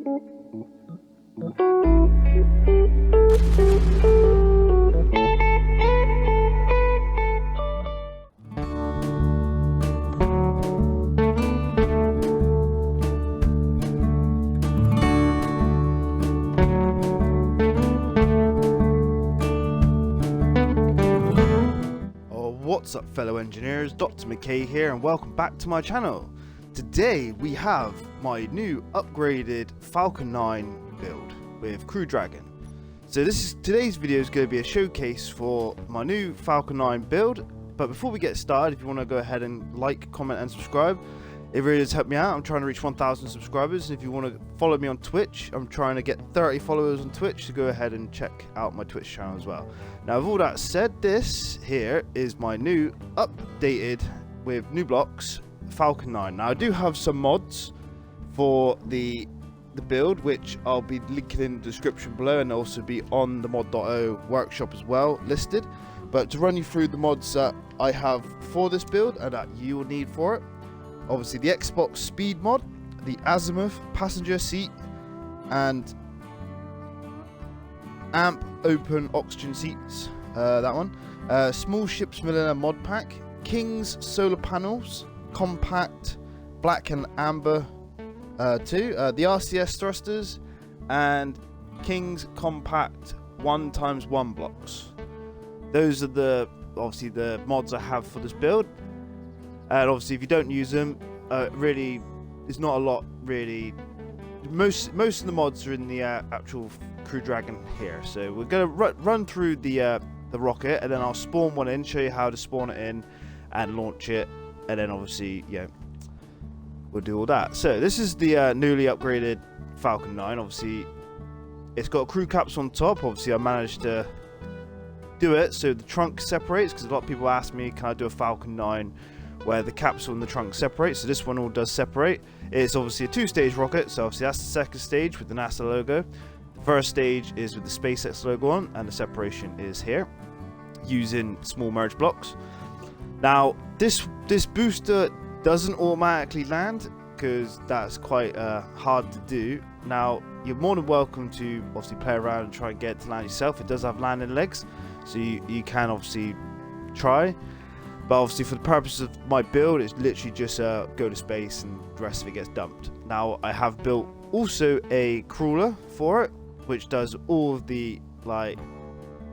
What's up, fellow engineers? Dr. McKay here, and welcome back to my channel. Today we have my new upgraded Falcon 9 build with Crew Dragon. So today's video is going to be a showcase for my new Falcon 9 build. But before we get started, if you want to go ahead and like, comment and subscribe, it really does help me out. I'm trying to reach 1,000 subscribers, and if you want to follow me on Twitch, I'm trying to get 30 followers on Twitch, so go ahead and check out my Twitch channel as well. Now, with all that said, this here is my new updated with new blocks Falcon 9. Now, I do have some mods for the build, which I'll be linking in the description below, and also be on the mod.io workshop as well listed. But to run you through the mods that I have for this build and that you will need for it: obviously the Xbox speed mod, the azimuth passenger seat, and amp open oxygen seats, that one, small ships millionaire mod pack, King's solar panels, compact black and amber, the RCS thrusters, and King's compact 1x1 blocks. Those are obviously the mods I have for this build. And obviously, if you don't use them, really, there's not a lot really. Most of the mods are in the actual Crew Dragon here. So we're gonna run through the rocket, and then I'll spawn one in, show you how to spawn it in, and launch it, and then obviously, yeah, we'll do all that. So this is the newly upgraded Falcon 9. Obviously, it's got a crew capsule on top. Obviously, I managed to do it so the trunk separates, because a lot of people ask me, can I do a Falcon 9 where the capsule and the trunk separate? So this one all does separate. It's obviously a two-stage rocket, so obviously that's the second stage with the NASA logo. The first stage is with the SpaceX logo on, and the separation is here using small merge blocks. Now this booster doesn't automatically land, because that's quite hard to do. Now, you're more than welcome to obviously play around and try and get it to land yourself. It does have landing legs, so you can obviously try. But obviously, for the purpose of my build, it's literally just go to space and the rest of it gets dumped. Now, I have built also a crawler for it, which does all of the, like,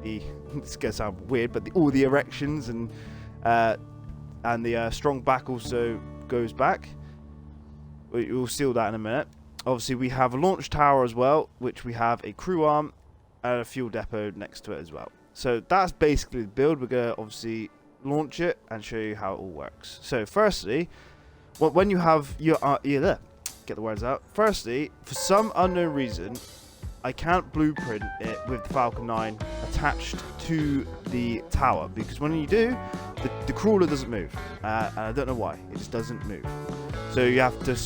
it's gonna sound weird, but all the erections, and the strong back also goes back. We'll see all that in a minute. Obviously, we have a launch tower as well, which we have a crew arm and a fuel depot next to it as well. So that's basically the build. We're gonna obviously launch it and show you how it all works. So firstly, when you have your get the words out. Firstly, for some unknown reason, I can't blueprint it with the Falcon 9 attached to the tower, because when you do, the crawler doesn't move, and I don't know why. It just doesn't move. So you have to,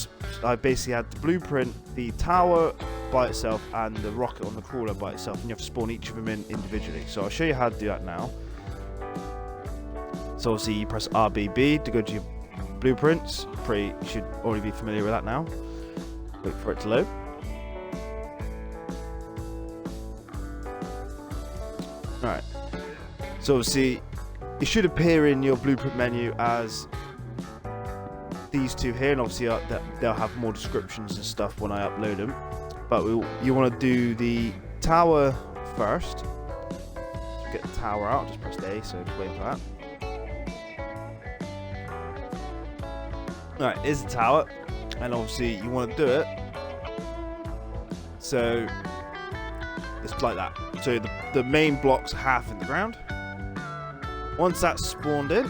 I basically had to blueprint the tower by itself and the rocket on the crawler by itself, and you have to spawn each of them in individually. So I'll show you how to do that now. So obviously you press RBB to go to your blueprints. You should already be familiar with that now. Wait for it to load. Alright. So obviously it should appear in your blueprint menu as these two here, and obviously they'll have more descriptions and stuff when I upload them. But you want to do the tower first. So get the tower out, just press A, so just wait for that. Alright, here's the tower, and obviously you want to do it so it's like that. So the main block's half in the ground. Once that's spawned in,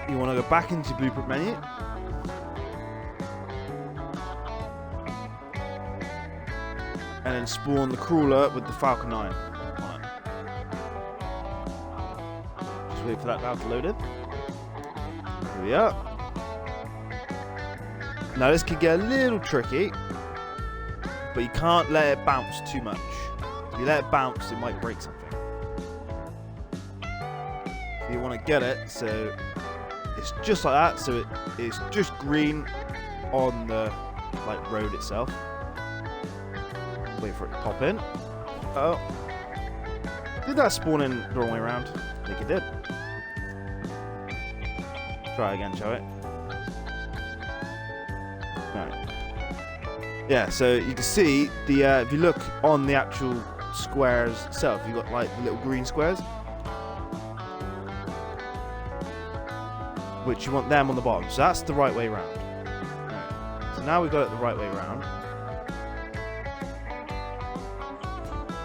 you want to go back into your blueprint menu, and then spawn the crawler with the Falcon 9 on it. Just wait for that now to load in. Here we are. Now this could get a little tricky, but you can't let it bounce too much. If you let it bounce, it might break something. So you want to get it so it's just like that, so it's just green on the road itself. Wait for it to pop in. Oh. Did that spawn in the wrong way around? I think it did. Try again, shall we? Right. Yeah, so you can see the if you look on the actual squares itself, you've got like the little green squares, which you want them on the bottom. So that's the right way around. Right. So now we've got it the right way around.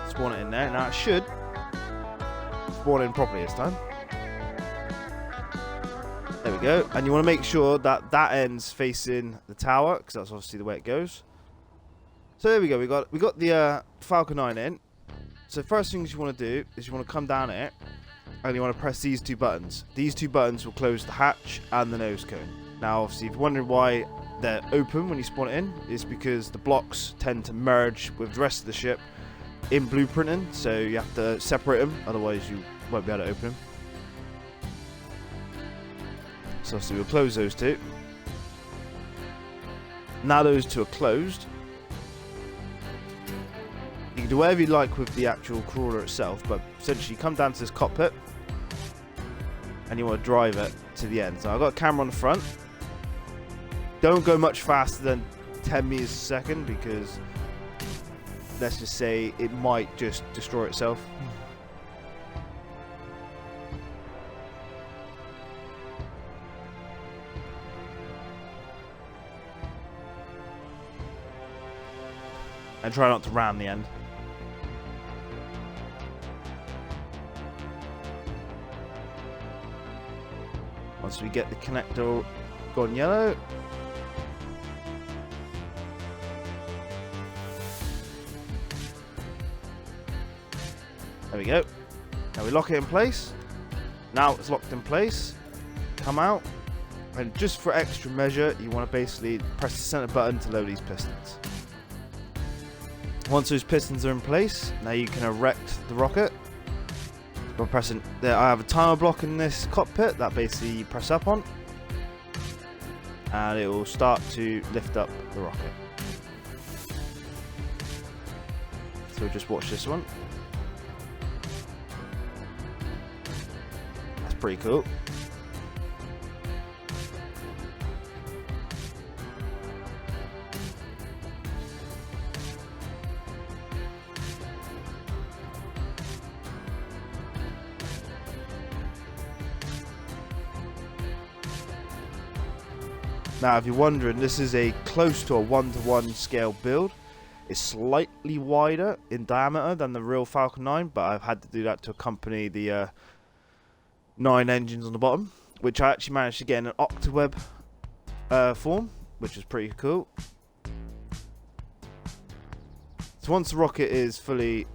Spawn it in there. Now it should spawn in properly this time. There we go. And you want to make sure that that end's facing the tower, because that's obviously the way it goes. So there we go. We got the Falcon 9 in. So first things you want to do is you want to come down here and you want to press these two buttons. These two buttons will close the hatch and the nose cone. Now obviously if you're wondering why they're open when you spawn it in, it's because the blocks tend to merge with the rest of the ship in blueprinting, so you have to separate them, otherwise you won't be able to open them. So obviously we'll close those two. Now those two are closed, you can do whatever you like with the actual crawler itself, but essentially you come down to this cockpit and you want to drive it to the end. So I've got a camera on the front. Don't go much faster than 10 meters a second, because let's just say it might just destroy itself. And try not to ram the end. Once we get the connector gone yellow, there we go. Now we lock it in place. Now it's locked in place. Come out, and just for extra measure, you want to basically press the center button to load these pistons. Once those pistons are in place, now you can erect the rocket. By pressing there, I have a timer block in this cockpit that basically you press up on, and it will start to lift up the rocket. So just watch this one. That's pretty cool. Now, if you're wondering, this is a close to a 1-to-1 scale build. It's slightly wider in diameter than the real Falcon 9, but I've had to do that to accompany the 9 engines on the bottom, which I actually managed to get in an octaweb form, which is pretty cool. So once the rocket is fully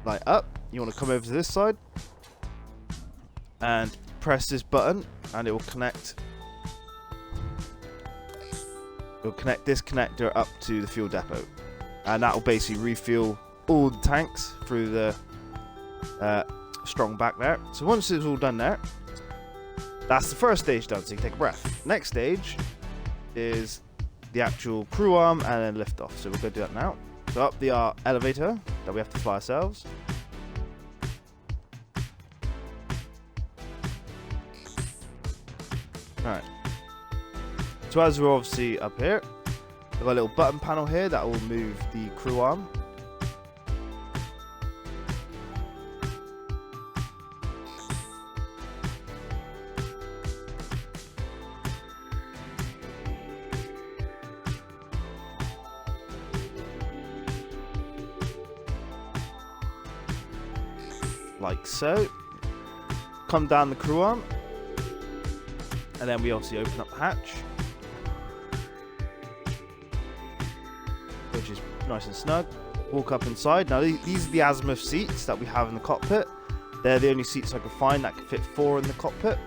up, you want to come over to this side and press this button, and it will connect. It'll connect this connector up to the fuel depot, and that will basically refuel all the tanks through the strong back there. So once it's all done there, that's the first stage done, so you can take a breath. Next stage is the actual crew arm and then lift off. So we're going to do that now. So up the elevator that we have to fly ourselves. Alright. So as we're obviously up here, we've got a little button panel here that will move the crew arm. Like so. Come down the crew arm, and then we obviously open up the hatch, which is nice and snug. Walk up inside. Now these are the azimuth seats that we have in the cockpit. They're the only seats I could find that can fit 4 in the cockpit.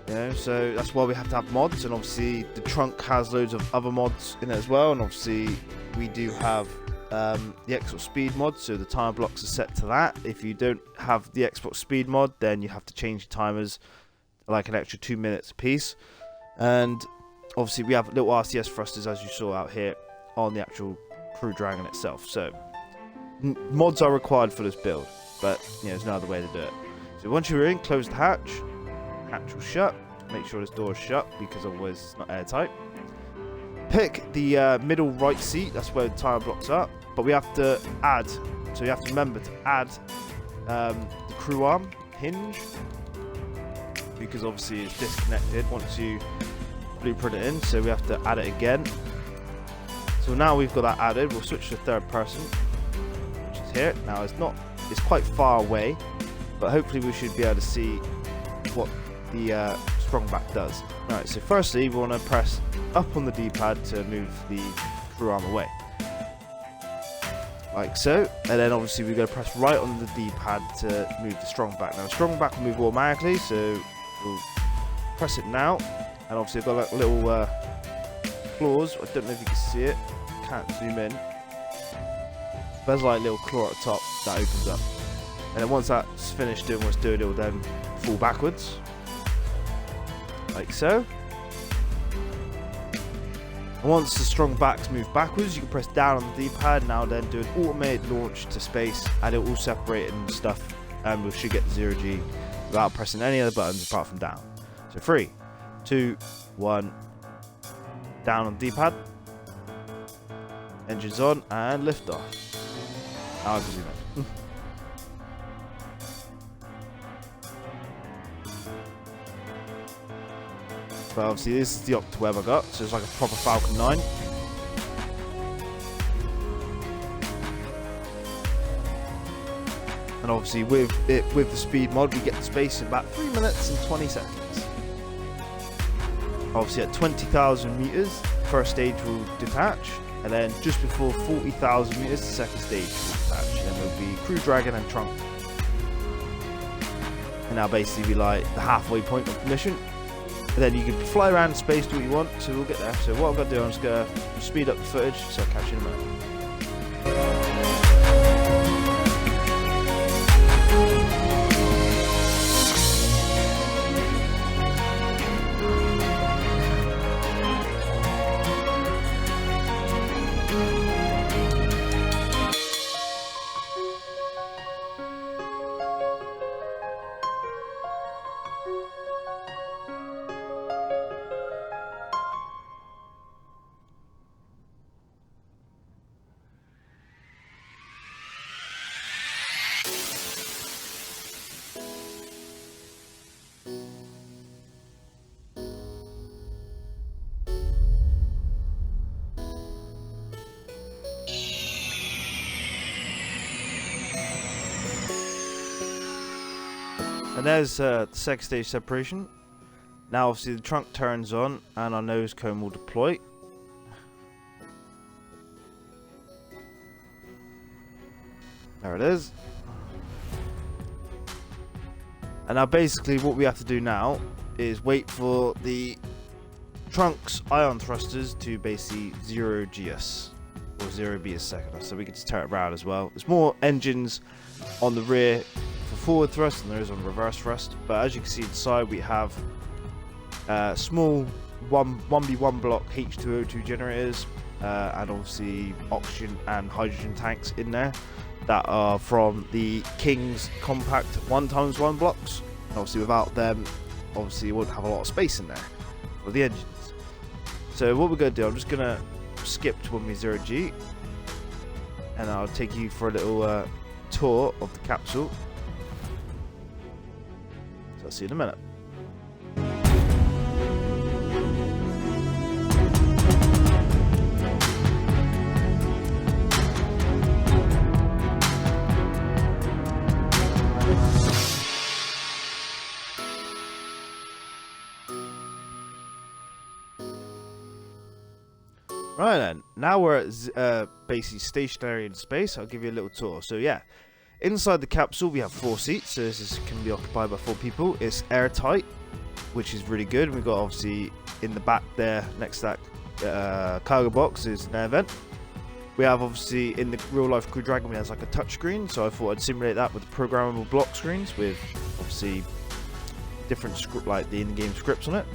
You know, so that's why we have to have mods, and obviously the trunk has loads of other mods in it as well. And obviously we do have the export speed mod, so the timer blocks are set to that. If you don't have the export speed mod, then you have to change your timers like an extra 2 minutes a piece. And obviously we have little RCS thrusters, as you saw out here on the actual Crew Dragon itself. So mods are required for this build, but you know, there's no other way to do it. So once you're in, close the hatch. Hatch will shut. Make sure this door is shut because otherwise it's not airtight. Pick the middle right seat. That's where the tire blocks are. But we have to add. So you have to remember to add the crew arm hinge, because obviously it's disconnected once you blueprint it in. So we have to add it again. So now we've got that added. We'll switch to third person, which is here. Now it's quite far away, but hopefully we should be able to see what the strong back does. Alright, so firstly we want to press up on the D-pad to move the crew arm away, like so, and then obviously we're going to press right on the D-pad to move the strong back. Now the strong back will move automatically, so we'll press it now, and obviously I've got like little claws. I don't know if you can see it, can't zoom in. There's like a little claw at the top that opens up, and then once that's finished doing what's doing, it will then fall backwards, like so. And once the strong backs move backwards, you can press down on the D-pad. Now then do an automated launch to space, and it will separate and stuff, and we should get the 0G without pressing any other buttons apart from down. So 3, 2, 1, down on the D-pad, engines on, and lift off. Now I can zoom in. But obviously this is the Octaweb I got, so it's like a proper Falcon 9. And obviously with the speed mod, we get the space in about 3 minutes and 20 seconds. Obviously at 20,000 meters, first stage will detach, and then just before 40,000 meters, the second stage will detach. And then there'll be Crew Dragon and Trunk. And that'll basically be like the halfway point of the mission. And then you can fly around in space, do what you want, so we'll get there. So what I'm going to do, I'm just going to speed up the footage, so I'll catch you in a minute. And there's the second stage separation. Now obviously the trunk turns on and our nose cone will deploy. There it is. And now basically what we have to do now is wait for the trunk's ion thrusters to basically 0G us, or 0B a second, so we can just turn it around as well. There's more engines on the rear for forward thrust than there is on reverse thrust, but as you can see inside we have small 1B1 block H2O2 generators, and obviously oxygen and hydrogen tanks in there that are from the King's compact 1x1 blocks. And obviously without them, obviously you wouldn't have a lot of space in there for the engines. So what we're going to do, I'm just going to skip to when we 0G, and I'll take you for a little tour of the capsule. So I'll see you in a minute. Right then, now we're at basically stationary in space. I'll give you a little tour. So yeah, inside the capsule we have 4 seats, so this can be occupied by 4 people. It's airtight, which is really good. We've got obviously in the back there, next to that cargo box is an air vent. We have obviously in the real life Crew Dragon, we have like a touch screen, so I thought I'd simulate that with the programmable block screens with obviously different script, like the in-game scripts on it.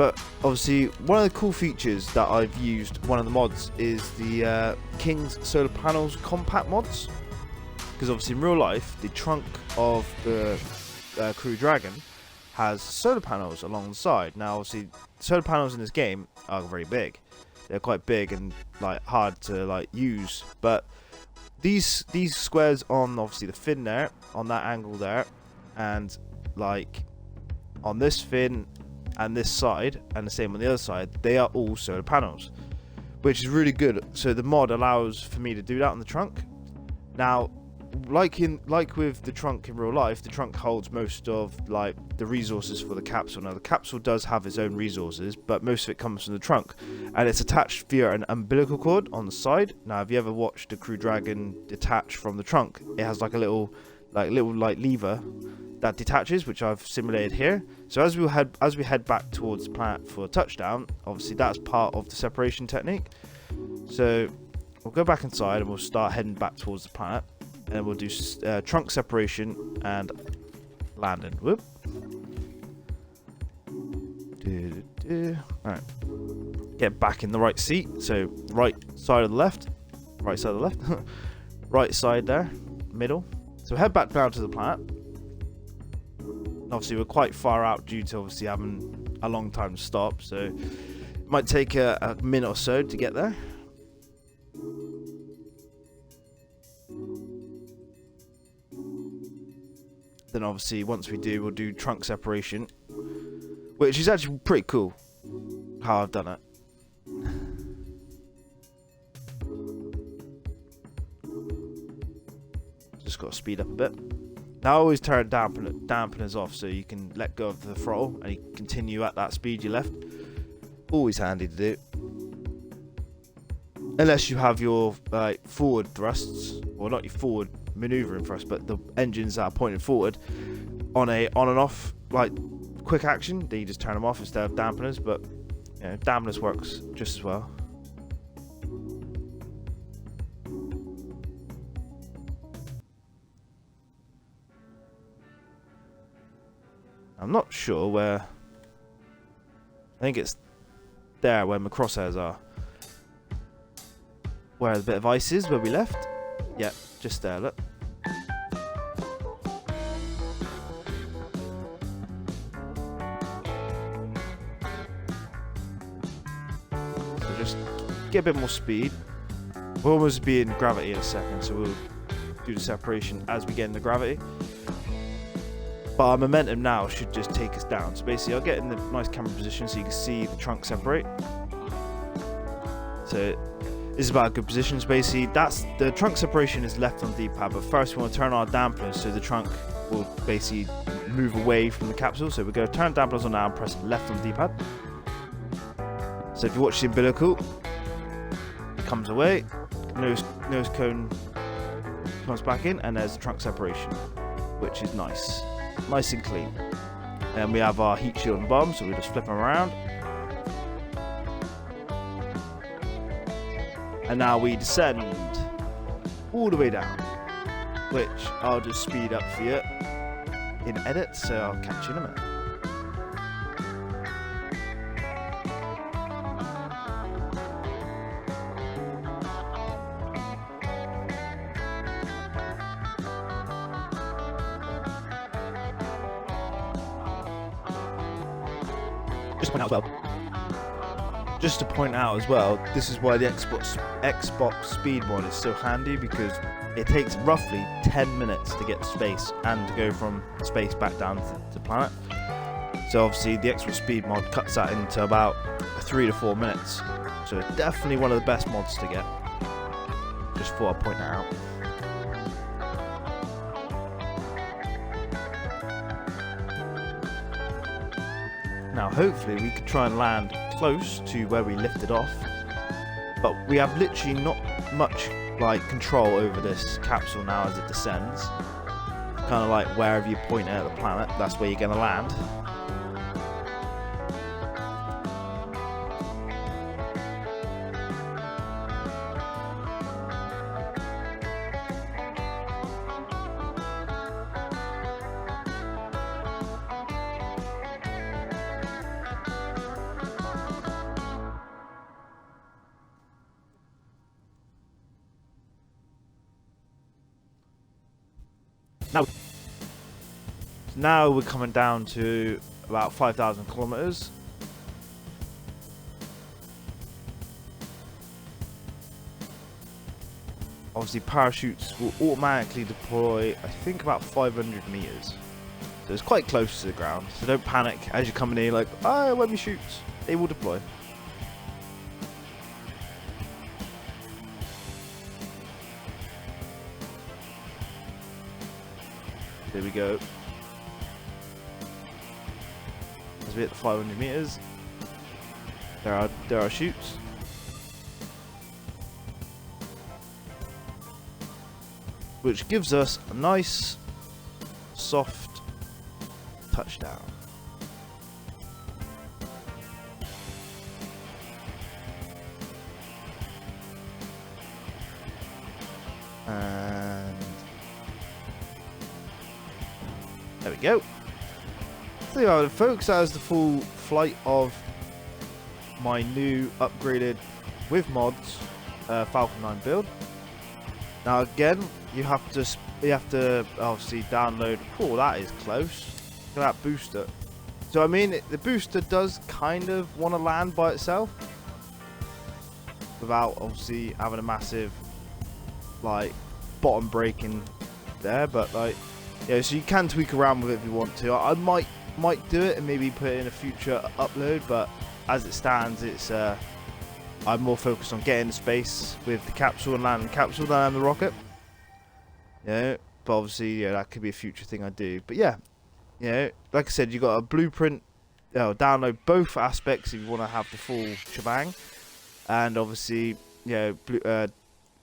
But obviously, one of the cool features that I've used, one of the mods, is the King's solar panels compact mods. Because obviously in real life, the trunk of the Crew Dragon has solar panels along the side. Now obviously, solar panels in this game are very big. They're quite big and like hard to like use. But these squares on obviously the fin there, on that angle there, and like on this fin and this side, and the same on the other side, they are all solar panels, which is really good. So the mod allows for me to do that on the trunk. Now, like with the trunk in real life, the trunk holds most of like the resources for the capsule. Now the capsule does have its own resources, but most of it comes from the trunk, and it's attached via an umbilical cord on the side. Now, have you ever watched the Crew Dragon detach from the trunk? It has like a little lever that detaches, which I've simulated here. So as we head back towards the planet for touchdown, obviously that's part of the separation technique. So we'll go back inside and we'll start heading back towards the planet, and we'll do trunk separation and landing. Whoop. Alright. Get back in the right seat. So right side of the left. Right side of the left. Right side there. Middle. So head back down to the planet. Obviously we're quite far out due to obviously having a long time to stop, so it might take a minute or so to get there. Then obviously once we do, we'll do trunk separation, which is actually pretty cool how I've done it. Just got to speed up a bit. Now I always turn dampeners off so you can let go of the throttle and you continue at that speed you left. Always handy to do. Unless you have your forward thrusts, or not your forward maneuvering thrust, but the engines that are pointed forward on and off like quick action, then you just turn them off instead of dampeners. But you know, dampeners works just as well. I'm not sure where. I think it's there where my crosshairs are. Where the bit of ice is, where we left. Yep, just there, look. So just get a bit more speed. We'll almost be in gravity in a second, so we'll do the separation as we get into gravity. But our momentum now should just take us down. So basically I'll get in the nice camera position so you can see the trunk separate. So this is about a good position. So basically that's the trunk separation is left on D-pad, but first we want to turn on our dampeners so the trunk will basically move away from the capsule. So we're going to turn dampeners on now and press left on D-pad. So if you watch the umbilical, it comes away, nose cone comes back in, and there's the trunk separation, which is nice. Nice and clean. And we have our heat shield on the bottom, so we just flip them around. And now we descend all the way down, which I'll just speed up for you in edit, so I'll catch you in a minute. Just to point out as well, this is why the Xbox speed mod is so handy, because it takes roughly 10 minutes to get to space and to go from space back down to the planet. So obviously the Xbox speed mod cuts that into about 3 to 4 minutes. So it's definitely one of the best mods to get. Just thought I'd point that out. Now hopefully we could try and land close to where we lifted off, but we have literally not much like control over this capsule now as it descends. Kind of like wherever you point at the planet, that's where you're going to land. Now we're coming down to about 5,000 kilometers. Obviously parachutes will automatically deploy, I think, about 500 meters. So it's quite close to the ground, so don't panic as you're coming in like, oh, when we shoot, they will deploy. There we go. As we hit the 500 meters, there are shoots. Which gives us a nice, soft touchdown. And there we go. So there you go, folks, that is the full flight of my new upgraded with mods Falcon 9 build. Now again, you have to obviously download. Oh, that is close. Look at that booster. So I mean, the booster does kind of want to land by itself without obviously having a massive like bottom breaking there, but like, yeah, so you can tweak around with it if you want to. I might do it and maybe put it in a future upload, but as it stands, it's I'm more focused on getting the space with the capsule and landing the capsule than I am the rocket. Yeah, but obviously, yeah, that could be a future thing I do. But yeah, yeah, like I said, you got a blueprint. Download both aspects if you want to have the full shebang, and obviously, yeah,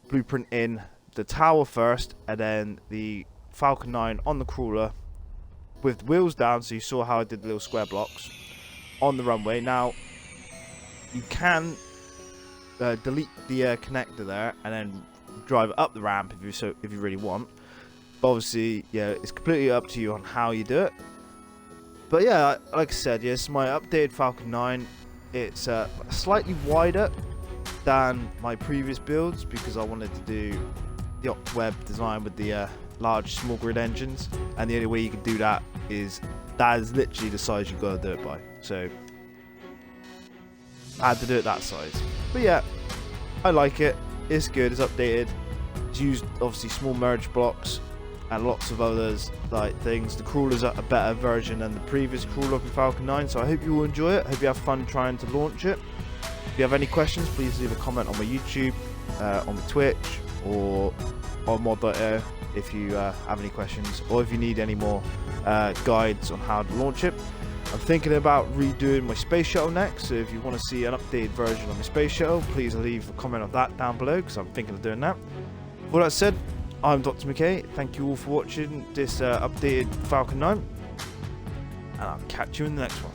blueprint in the tower first, and then the Falcon 9 on the crawler with the wheels down. So you saw how I did the little square blocks on the runway. Now you can delete the connector there and then drive it up the ramp if you really want. But obviously, yeah, it's completely up to you on how you do it. But yeah, like I said, yes, my updated Falcon 9, it's slightly wider than my previous builds because I wanted to do the Octaweb design with the large small grid engines, and the only way you can do that is literally the size you've got to do it by. So I had to do it that size. But yeah, I like it. It's good. It's updated. It's used obviously small merge blocks and lots of others like things. The crawler's a better version than the previous crawler of the Falcon 9. So I hope you will enjoy it. Hope you have fun trying to launch it. If you have any questions, please leave a comment on my YouTube, on my Twitch, or on mod.io if you have any questions, or if you need any more guides on how to launch it. I'm thinking about redoing my space shuttle next, so if you want to see an updated version of my space shuttle, please leave a comment on that down below, because I'm thinking of doing that. With all that said, I'm Dr. McKay. Thank you all for watching this updated Falcon 9, and I'll catch you in the next one.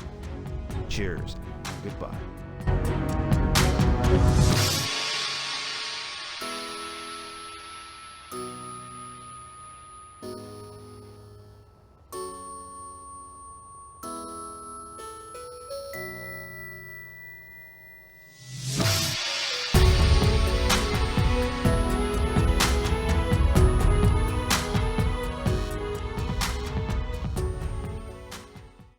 Cheers. Goodbye.